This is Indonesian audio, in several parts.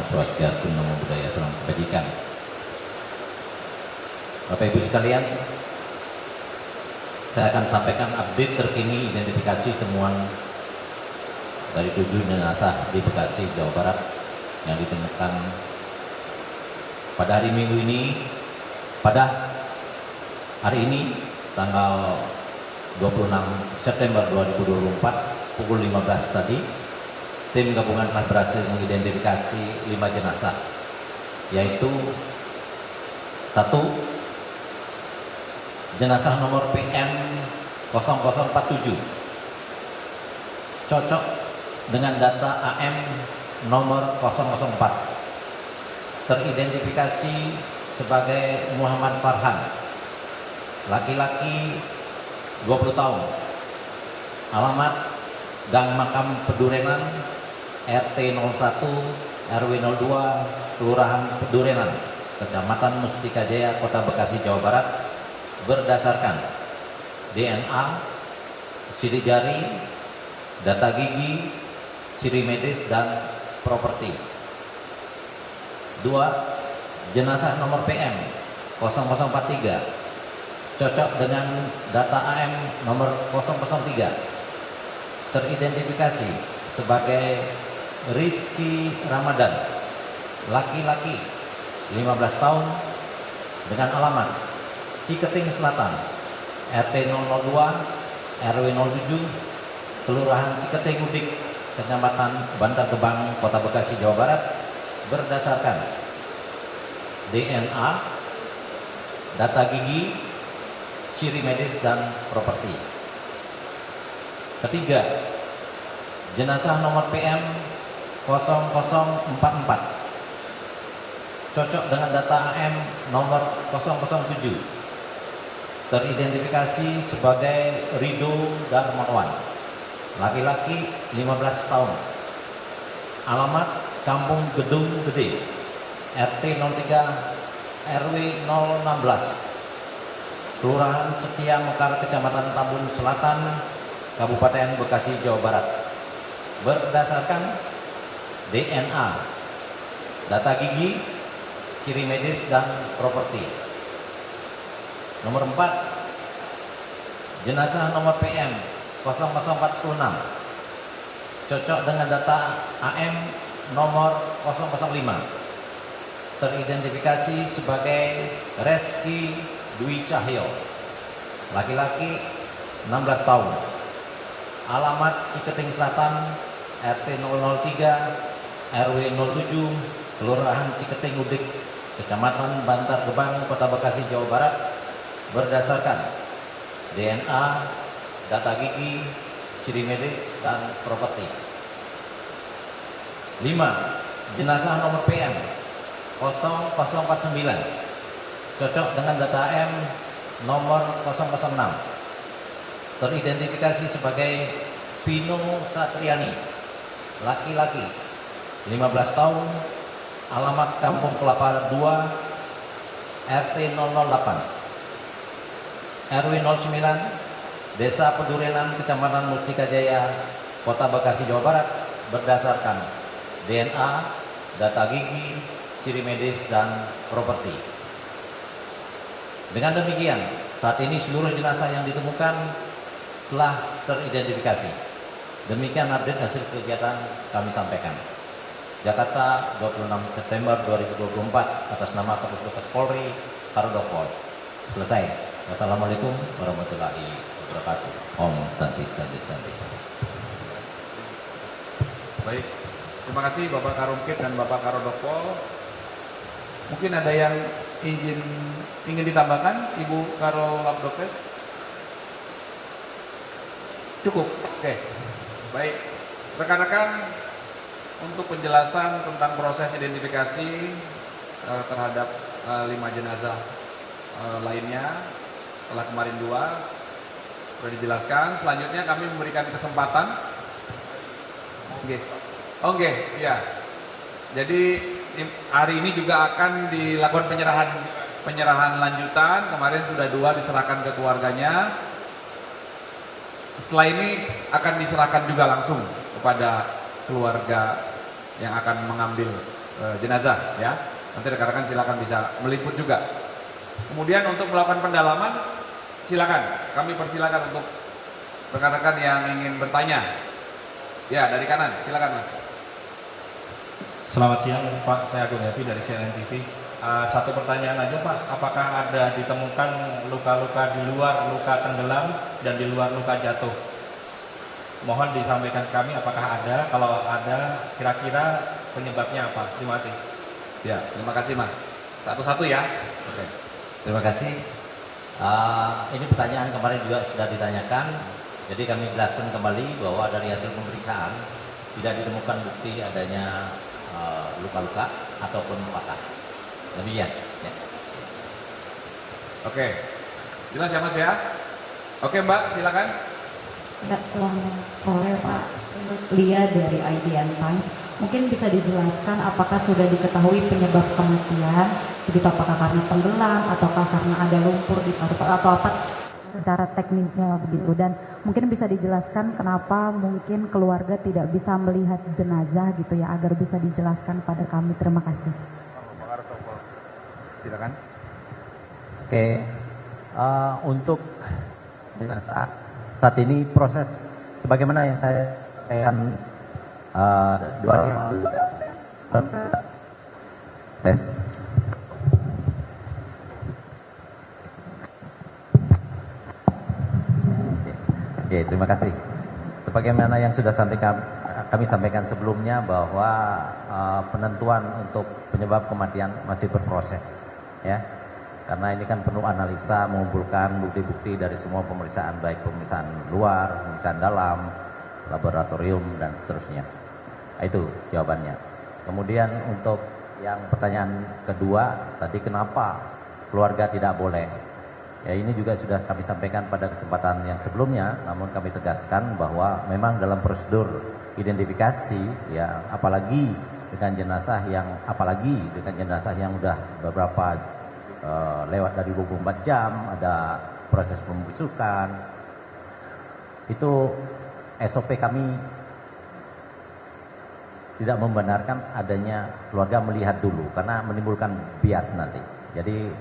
Swastiastu, Namo Buddhaya, Salam Kebajikan. Bapak Ibu sekalian, saya akan sampaikan update terkini identifikasi temuan dari 7 jenazah di Bekasi, Jawa Barat yang ditemukan pada hari Minggu ini, tanggal 26 September 2024 pukul 15 tadi. Tim gabungan telah berhasil mengidentifikasi 5 jenazah, yaitu 1. Jenazah nomor PM 0047 cocok dengan data AM nomor 004, teridentifikasi sebagai Muhammad Farhan, laki-laki 20 tahun, alamat Gang Makam Pedurenan, RT 01 RW 02 Kelurahan Pedurenan, Kecamatan Mustika Jaya, Kota Bekasi, Jawa Barat, berdasarkan DNA, sidik jari, data gigi, ciri medis, dan properti. 2. Jenazah nomor PM 0043 cocok dengan data AM nomor 003, teridentifikasi sebagai Rizky Ramadan, laki-laki 15 tahun, dengan alamat Ciketing Selatan, RT 002 RW 07 Kelurahan Ciketing Udik, Kecamatan Bantar Gebang, Kota Bekasi, Jawa Barat, berdasarkan DNA, data gigi, ciri medis, dan properti. Ketiga, jenazah nomor PM 0044 cocok dengan data AM nomor 007, teridentifikasi sebagai Rido Darmawan, laki-laki 15 tahun, alamat Kampung Gedung Gede, RT 03 RW 016 Kelurahan Setia Mekar, Kecamatan Tambun Selatan, Kabupaten Bekasi, Jawa Barat, berdasarkan DNA, data gigi, ciri medis, dan properti. Nomor 4, jenazah nomor PM 0046 cocok dengan data AM nomor 005, teridentifikasi sebagai Reski Dwi Cahyo, laki-laki 16 tahun, alamat Ciketing Selatan, RT 003 RW 07 Kelurahan Ciketing Udik, Kecamatan Bantar Gebang, Kota Bekasi, Jawa Barat, berdasarkan DNA, data gigi, ciri medis, dan properti. 5. Jenazah nomor PM 0049 cocok dengan data AM nomor 006, teridentifikasi sebagai Vino Satriani, laki-laki 15 tahun, alamat Kampung Kelapa 2 RT 008 RW 09 Desa Pedurenan, Kecamatan Mustika Jaya, Kota Bekasi, Jawa Barat, berdasarkan DNA, data gigi, ciri medis, dan properti. Dengan demikian, saat ini seluruh jenazah yang ditemukan telah teridentifikasi. Demikian update hasil kegiatan kami sampaikan. Jakarta, 26 September 2024, atas nama Kapusdokes Polri, Karodokpol. Selesai. Wassalamualaikum warahmatullahi wabarakatuh. Om Santi Santi Santi. Baik, terima kasih Bapak Karungkit dan Bapak Karodokpol. Mungkin ada yang ingin ditambahkan, Ibu Karo Labdokes? Cukup. Oke. Baik, rekan-rekan, untuk penjelasan tentang proses identifikasi terhadap 5 jenazah lainnya, setelah kemarin 2 sudah dijelaskan. Selanjutnya kami memberikan kesempatan. Oke, ya. Jadi hari ini juga akan dilakukan penyerahan lanjutan. Kemarin sudah 2 diserahkan ke keluarganya. Setelah ini akan diserahkan juga langsung kepada keluarga yang akan mengambil jenazah ya. Nanti rekan-rekan silakan bisa meliput juga. Kemudian untuk melakukan pendalaman silakan, kami persilakan untuk rekan-rekan yang ingin bertanya. Ya, dari kanan, silakan Mas. Selamat siang Pak, saya Agung Happy dari CNN TV. Satu pertanyaan aja Pak, apakah ada ditemukan luka-luka di luar luka tenggelam dan di luar luka jatuh? Mohon disampaikan ke kami apakah ada, kalau ada kira-kira penyebabnya apa? Terima kasih. Ya, terima kasih Mas. Satu-satu ya. Oke. Terima kasih. Ini pertanyaan kemarin juga sudah ditanyakan. Jadi kami jelaskan kembali bahwa dari hasil pemeriksaan tidak ditemukan bukti adanya luka-luka ataupun patah. Demikian. Ya. Oke. Jelas ya Mas ya? Oke Mbak, silakan. Enggak, selamat sore Pak. Lia dari IDN Times. Mungkin bisa dijelaskan apakah sudah diketahui penyebab kematian, begitu apakah karena tenggelam ataukah karena ada lumpur di paru-paru atau apa secara teknisnya begitu, dan mungkin bisa dijelaskan kenapa mungkin keluarga tidak bisa melihat jenazah gitu ya, agar bisa dijelaskan pada kami. Terima kasih. Silakan. Oke. Untuk saat ini proses sebagaimana yang saya sampaikan 2 hari yang lalu. Tes. Oke, terima kasih. Sebagaimana yang sudah kami sampaikan sebelumnya bahwa penentuan untuk penyebab kematian masih berproses, ya. Karena ini kan penuh analisa, mengumpulkan bukti-bukti dari semua pemeriksaan, baik pemeriksaan luar, pemeriksaan dalam, laboratorium, dan seterusnya. Itu jawabannya. Kemudian untuk yang pertanyaan kedua, tadi kenapa keluarga tidak boleh? Ya, ini juga sudah kami sampaikan pada kesempatan yang sebelumnya, namun kami tegaskan bahwa memang dalam prosedur identifikasi, ya, apalagi dengan jenazah yang sudah beberapa lewat dari 24 jam, ada proses pembusukan, itu SOP kami tidak membenarkan adanya keluarga melihat dulu karena menimbulkan bias nanti. Jadi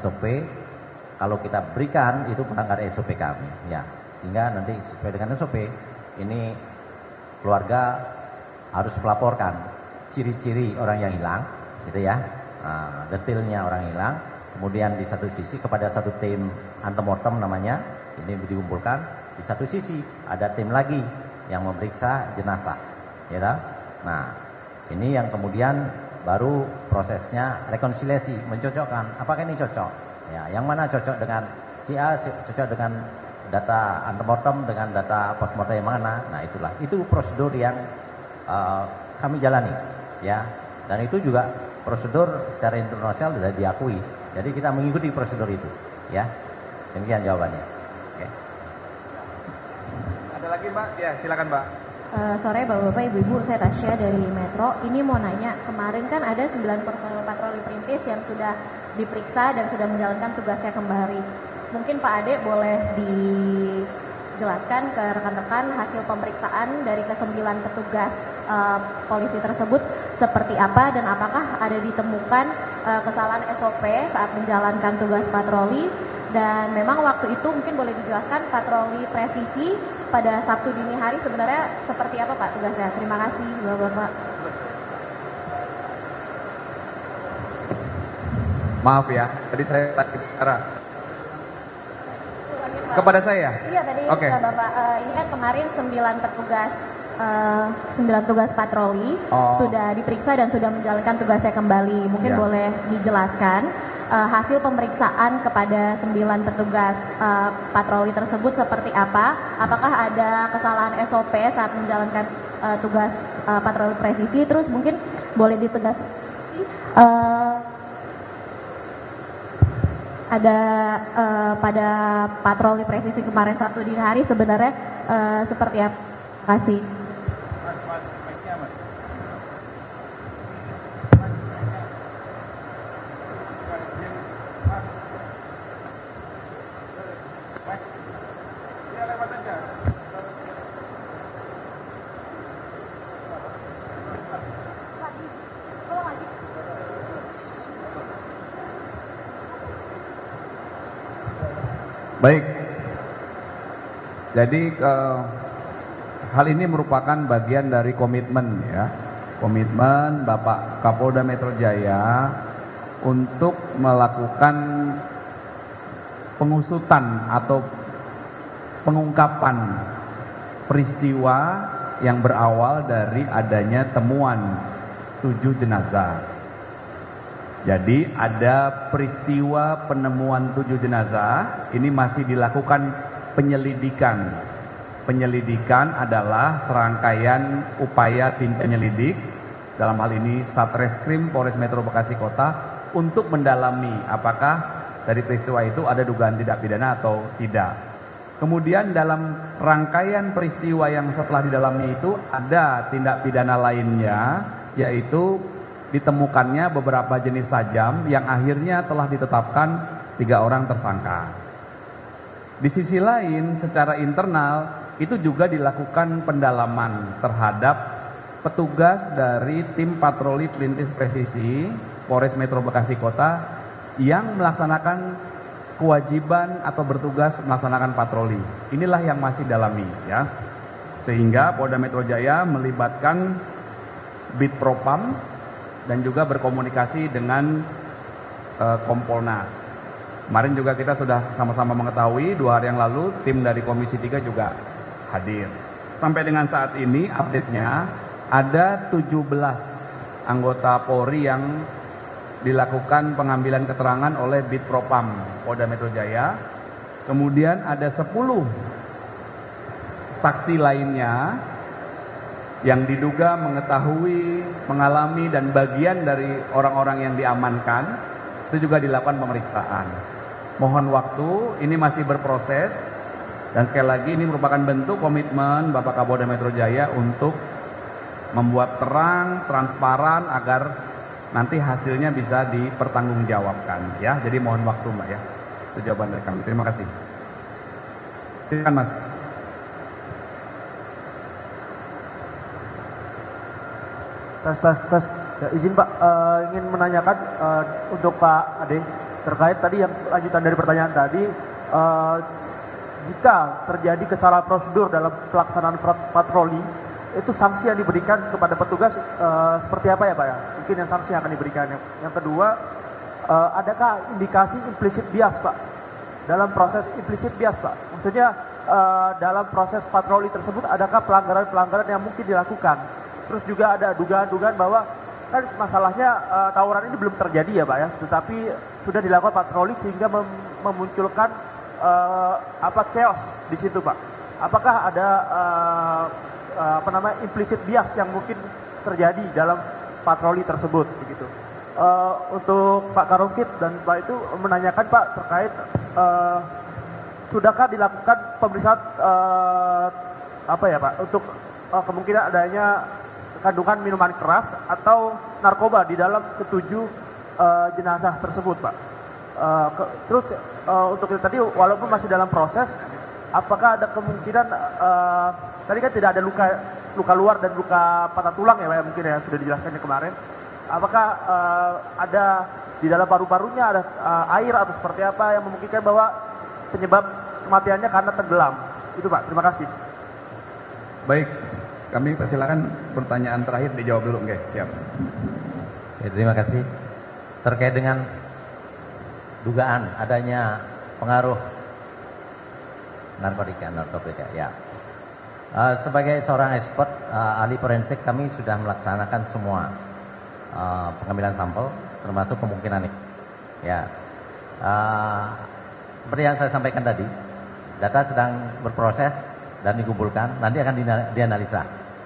SOP kalau kita berikan itu melanggar SOP kami, ya, sehingga nanti sesuai dengan SOP ini keluarga harus melaporkan ciri-ciri orang yang hilang, gitu ya, detailnya orang hilang. Kemudian di satu sisi kepada satu tim antemortem namanya, ini dikumpulkan. Di satu sisi ada tim lagi yang memeriksa jenazah, ya. Nah, ini yang kemudian baru prosesnya rekonsiliasi, mencocokkan apakah ini cocok, ya, yang mana cocok dengan si A, cocok dengan data antemortem dengan data postmortem yang mana. Nah, itu prosedur yang kami jalani, ya, dan itu juga prosedur secara internasional sudah diakui. Jadi kita mengikuti prosedur itu, ya. Demikian jawabannya. Oke. Ada lagi Mbak? Ya, silakan Mbak. Sore Bapak-Bapak, Ibu-Ibu, saya Tasya dari Metro. Ini mau nanya, kemarin kan ada 9 personel patroli perintis yang sudah diperiksa dan sudah menjalankan tugasnya kembali. Mungkin Pak Ade boleh dijelaskan ke rekan-rekan hasil pemeriksaan dari ke-9 petugas polisi tersebut seperti apa, dan apakah ada ditemukan kesalahan SOP saat menjalankan tugas patroli. Dan memang waktu itu mungkin boleh dijelaskan patroli presisi pada Sabtu dini hari sebenarnya seperti apa Pak tugasnya? Terima kasih Bapak-Bapak. Maaf ya, tadi saya bicara kepada saya. Iya tadi Oke. Bapak, ini kan kemarin 9 petugas 9 tugas patroli sudah diperiksa dan sudah menjalankan tugasnya kembali. Mungkin boleh dijelaskan hasil pemeriksaan kepada 9 petugas patroli tersebut seperti apa? Apakah ada kesalahan SOP saat menjalankan tugas patroli presisi? Terus mungkin boleh ditegas ada pada patroli presisi kemarin Sabtu dini hari sebenarnya seperti apa? Terima kasih. Baik. Jadi hal ini merupakan bagian dari komitmen ya. Komitmen Bapak Kapolda Metro Jaya untuk melakukan pengusutan atau pengungkapan peristiwa yang berawal dari adanya temuan 7 jenazah. Jadi ada peristiwa penemuan 7 jenazah, ini masih dilakukan penyelidikan. Penyelidikan adalah serangkaian upaya tim penyelidik, dalam hal ini Satreskrim Polres Metro Bekasi Kota, untuk mendalami apakah dari peristiwa itu ada dugaan tindak pidana atau tidak. Kemudian dalam rangkaian peristiwa yang setelah didalami itu ada tindak pidana lainnya, yaitu ditemukannya beberapa jenis sajam yang akhirnya telah ditetapkan 3 orang tersangka. Di sisi lain, secara internal itu juga dilakukan pendalaman terhadap petugas dari tim patroli perintis presisi Polres Metro Bekasi Kota yang melaksanakan kewajiban atau bertugas melaksanakan patroli. Inilah yang masih dalami ya. Sehingga Polda Metro Jaya melibatkan Bid Propam dan juga berkomunikasi dengan Kompolnas. Kemarin juga kita sudah sama-sama mengetahui 2 hari yang lalu tim dari Komisi 3 juga hadir. Sampai dengan saat ini update-nya ada 17 anggota Polri yang dilakukan pengambilan keterangan oleh Bid Propam Polda Metro Jaya. Kemudian ada 10 saksi lainnya yang diduga mengetahui, mengalami dan bagian dari orang-orang yang diamankan, itu juga dilakukan pemeriksaan. Mohon waktu, ini masih berproses, dan sekali lagi ini merupakan bentuk komitmen Bapak Kapolda Metro Jaya untuk membuat terang, transparan agar nanti hasilnya bisa dipertanggungjawabkan ya. Jadi mohon waktu Mbak ya. Itu jawaban dari kami. Terima kasih. Silakan Mas. Tes. Ya, izin Pak, ingin menanyakan untuk Pak Ade terkait tadi yang lanjutan dari pertanyaan tadi, jika terjadi kesalahan prosedur dalam pelaksanaan patroli, itu sanksi yang diberikan kepada petugas seperti apa ya Pak ya? Mungkin yang sanksi yang akan diberikan. Yang kedua, adakah indikasi implicit bias Pak? Dalam proses implicit bias Pak, maksudnya dalam proses patroli tersebut adakah pelanggaran-pelanggaran yang mungkin dilakukan? Terus juga ada dugaan-dugaan bahwa kan masalahnya tawuran ini belum terjadi ya Pak ya, tetapi sudah dilakukan patroli sehingga memunculkan chaos di situ Pak. Apakah ada implicit bias yang mungkin terjadi dalam patroli tersebut begitu? Untuk Pak Karungkit dan Pak itu menanyakan Pak terkait sudahkah dilakukan pemeriksaan Pak untuk kemungkinan adanya kandungan minuman keras atau narkoba di dalam ketujuh jenazah tersebut Pak. Terus untuk itu tadi walaupun masih dalam proses, apakah ada kemungkinan tadi kan tidak ada luka luar dan luka patah tulang ya Pak ya, mungkin ya sudah dijelaskan kemarin. Apakah ada di dalam paru-parunya ada air atau seperti apa yang memungkinkan bahwa penyebab kematiannya karena tenggelam? Itu Pak, terima kasih. Baik, kami persilakan pertanyaan terakhir dijawab dulu. Oke, siap. Oke, terima kasih. Terkait dengan dugaan adanya pengaruh narkotika ya. Sebagai seorang expert ahli forensik, kami sudah melaksanakan semua pengambilan sampel termasuk kemungkinan ini. Ya, seperti yang saya sampaikan tadi, data sedang berproses dan dikumpulkan, nanti akan dianalisa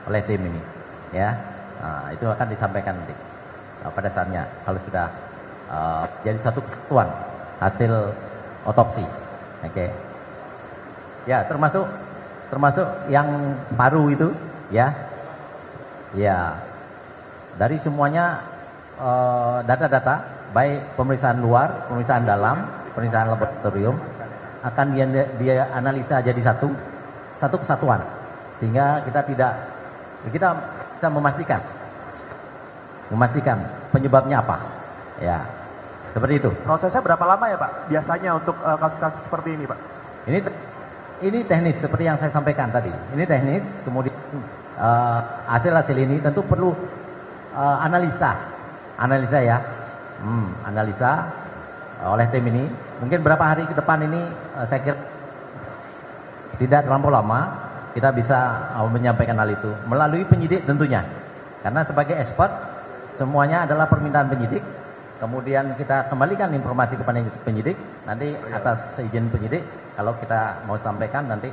oleh tim ini. Ya, itu akan disampaikan nanti pada saatnya kalau sudah jadi satu kesatuan hasil otopsi. Oke. Ya, termasuk yang paru itu ya. Ya. Dari semuanya data-data baik pemeriksaan luar, pemeriksaan dalam, pemeriksaan laboratorium akan dia analisa jadi satu kesatuan sehingga kita bisa memastikan penyebabnya apa. Ya. Seperti itu. Prosesnya berapa lama ya Pak biasanya untuk kasus-kasus seperti ini Pak? Ini teknis seperti yang saya sampaikan tadi. Ini teknis, kemudian hasil-hasil ini tentu perlu analisa ya, analisa oleh tim ini. Mungkin berapa hari ke depan ini saya kira tidak terlampau lama kita bisa menyampaikan hal itu melalui penyidik tentunya. Karena sebagai ekspert semuanya adalah permintaan penyidik. Kemudian kita kembalikan informasi kepada penyidik. Nanti atas izin penyidik kalau kita mau sampaikan nanti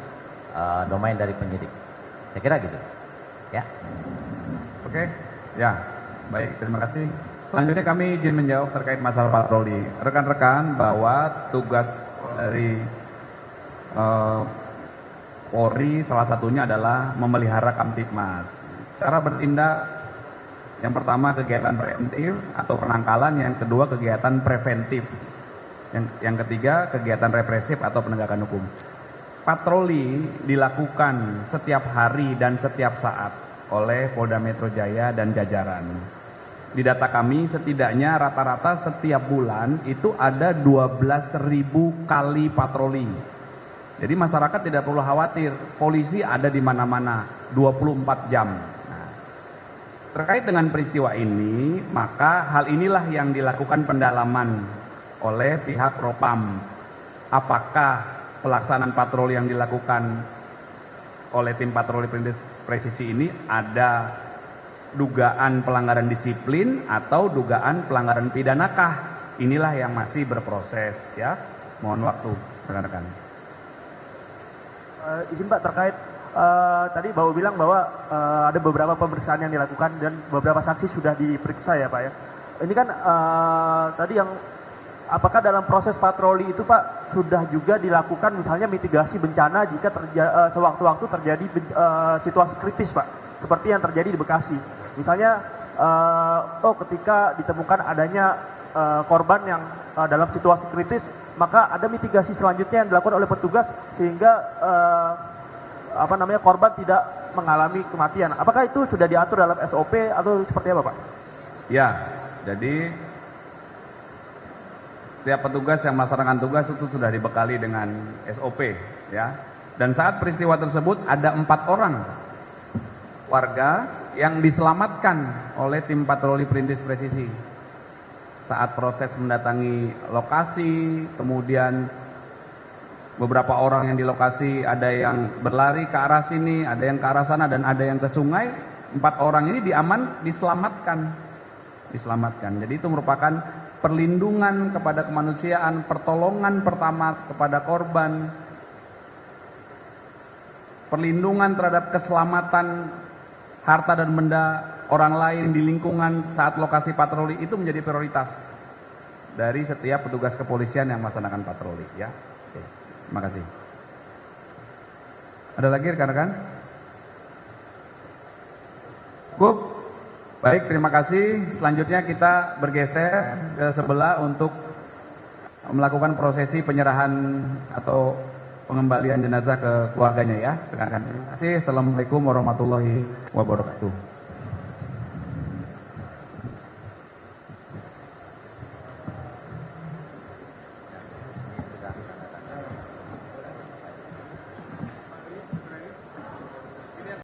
domain dari penyidik. Saya kira gitu. Ya. Oke, ya, baik, terima kasih. Selanjutnya kami izin menjawab terkait masalah patroli. Rekan-rekan, bahwa tugas dari Polri salah satunya adalah memelihara Kamtibmas. Cara bertindak, yang pertama kegiatan preventif atau penangkalan, yang kedua kegiatan preventif, yang ketiga kegiatan represif atau penegakan hukum. Patroli dilakukan setiap hari dan setiap saat oleh Polda Metro Jaya dan jajaran. Di data kami setidaknya rata-rata setiap bulan itu ada 12.000 kali patroli. Jadi masyarakat tidak perlu khawatir, polisi ada di mana-mana 24 jam. Nah, terkait dengan peristiwa ini, maka hal inilah yang dilakukan pendalaman oleh pihak Propam. Apakah pelaksanaan patroli yang dilakukan oleh tim patroli presisi ini ada dugaan pelanggaran disiplin atau dugaan pelanggaran pidanakah? Inilah yang masih berproses ya. Mohon waktu rekan-rekan. Izin Pak, terkait tadi Bapak bilang bahwa ada beberapa pemeriksaan yang dilakukan dan beberapa saksi sudah diperiksa ya Pak ya. Ini kan tadi yang apakah dalam proses patroli itu Pak sudah juga dilakukan misalnya mitigasi bencana jika sewaktu-waktu terjadi situasi kritis Pak, seperti yang terjadi di Bekasi. Misalnya ketika ditemukan adanya korban yang dalam situasi kritis, maka ada mitigasi selanjutnya yang dilakukan oleh petugas sehingga korban tidak mengalami kematian. Apakah itu sudah diatur dalam SOP atau seperti apa Pak? Ya, jadi setiap petugas yang melaksanakan tugas itu sudah dibekali dengan SOP ya. Dan saat peristiwa tersebut ada 4 orang warga yang diselamatkan oleh tim patroli perintis presisi. Saat proses mendatangi lokasi, kemudian beberapa orang yang di lokasi ada yang berlari ke arah sini, ada yang ke arah sana, dan ada yang ke sungai. 4 orang ini diselamatkan. Jadi itu merupakan perlindungan kepada kemanusiaan, pertolongan pertama kepada korban, perlindungan terhadap keselamatan harta dan benda orang lain di lingkungan saat lokasi patroli. Itu menjadi prioritas dari setiap petugas kepolisian yang melaksanakan patroli ya. Oke, terima kasih. Ada lagi rekan-rekan? Cukup. Baik, terima kasih. Selanjutnya kita bergeser ke sebelah untuk melakukan prosesi penyerahan atau pengembalian jenazah ke keluarganya ya. Terima kasih. Assalamualaikum warahmatullahi wabarakatuh.